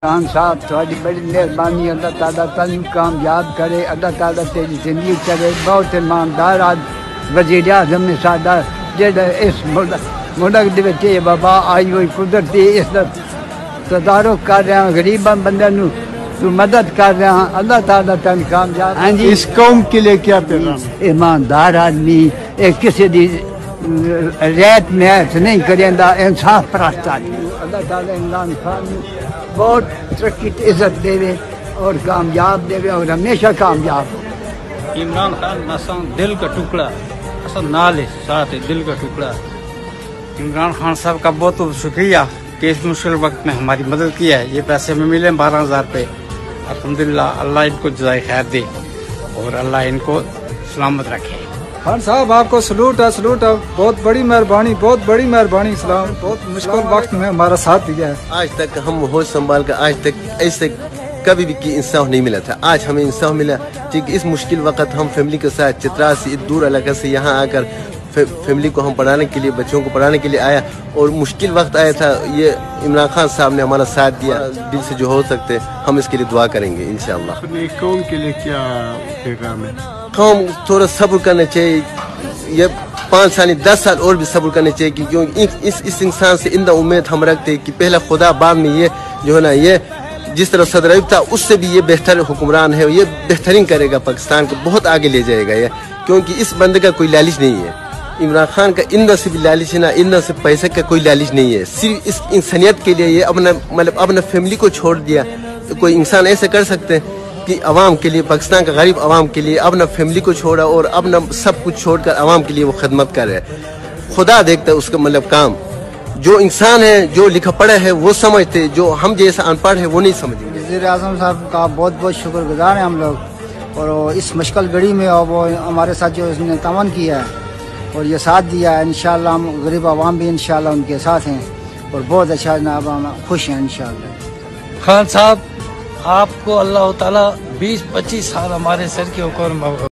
خان صاحب تھوڑی بڑی مہربانی، اللہ تعالیٰ تنو کامیاب کرے، اللہ تعالیٰ تیری زندگی کرے۔ بہت ایماندار وزیر اعظم نے ساڈا جہاں اس ملک دے وچ یہ وبا آئی ہوئی قدرتی اس دا تدارک کر رہے ہیں، غریباں بندے نو تو مدد کر رہے ہیں، اللہ تعالیٰ تن کامیاب۔ ہاں جی، اس قوم کے لیے کیا پیغام؟ ایماندار آدمی، کسی دی ریت میت نہیں کریندا، انصاف پرست آدمی۔ اللہ تعالیٰ عمران خان بہت ترقی عزت دے اور کامیاب دے اور ہمیشہ کامیاب ہو۔ عمران خان اساں دل کا ٹکڑا، اساں نال ساتھ دل کا ٹکڑا۔ عمران خان صاحب کا بہت بہت شکریہ کہ اس مشکل وقت میں ہماری مدد کی ہے۔ یہ پیسے میں ملے 12,000 روپے، الحمدللہ اللہ ان کو جزائے خیر دے اور اللہ ان کو سلامت رکھے۔ خان صاحب آپ کو سلوٹ ہے، سلوٹ ہے، بہت بڑی مہربانی، بہت بڑی مہربانی۔ اسلام بہت مشکل وقت میں ہمارا ساتھ دیا ہے۔ آج تک ہم ہوش سنبھال کر آج تک ایسے کبھی بھی انصاف نہیں ملا تھا، آج ہمیں انصاف ملا۔ ٹھیک اس مشکل وقت ہم فیملی کے ساتھ چترا سے دور علاقے سے یہاں آ کر فیملی کو ہم پڑھانے کے لیے، بچوں کو پڑھانے کے لیے آیا، اور مشکل وقت آیا تھا، یہ عمران خان صاحب نے ہمارا ساتھ دیا۔ دل سے جو ہو سکتے ہم اس کے لیے دعا کریں گے انشاءاللہ۔ اپنی قوم کے لیے کیا پیغام ہے؟ قوم تھوڑا صبر کرنا چاہیے، یہ 5 سال 10 سال اور بھی صبر کرنا چاہیے، کیونکہ اس انسان سے اندہ امید ہم رکھتے ہیں کہ پہلا خدا بعد میں یہ جو ہے نا، یہ جس طرح صدر ایوب تھا اس سے بھی یہ بہتر حکمران ہے، یہ بہترین کرے گا، پاکستان کو بہت آگے لے جائے گا یہ، کیونکہ اس بندے کا کوئی لالچ نہیں ہے۔ عمران خان کا اندر سے بھی لالچ ہے نا، اندر سے پیسے کا کوئی لالچ نہیں ہے، صرف اس انسانیت کے لیے یہ اپنا فیملی کو چھوڑ دیا۔ تو کوئی انسان ایسے کر سکتے ہیں کہ عوام کے لیے، پاکستان کا غریب عوام کے لیے اپنا فیملی کو چھوڑا اور اپنا سب کچھ چھوڑ کر عوام کے لیے وہ خدمت کر رہے ہیں۔ خدا دیکھتا ہے اس کا کام، جو انسان ہے، جو لکھا پڑھا ہے وہ سمجھتے، جو ہم جیسا ان پڑھ ہے وہ نہیں سمجھیں گے۔ وزیر اعظم صاحب کا بہت بہت شکر گزار ہیں ہم لوگ، اور اس مشکل گھڑی میں وہ ہمارے ساتھ جو اس نے تعاون کیا ہے اور یہ ساتھ دیا ہے، انشاءاللہ ہم غریب عوام بھی انشاءاللہ ان کے ساتھ ہیں، اور بہت اچھا جناب، ہم خوش ہیں انشاءاللہ۔ خان صاحب آپ کو اللہ تعالیٰ 20-25 سال ہمارے سر کے اوپر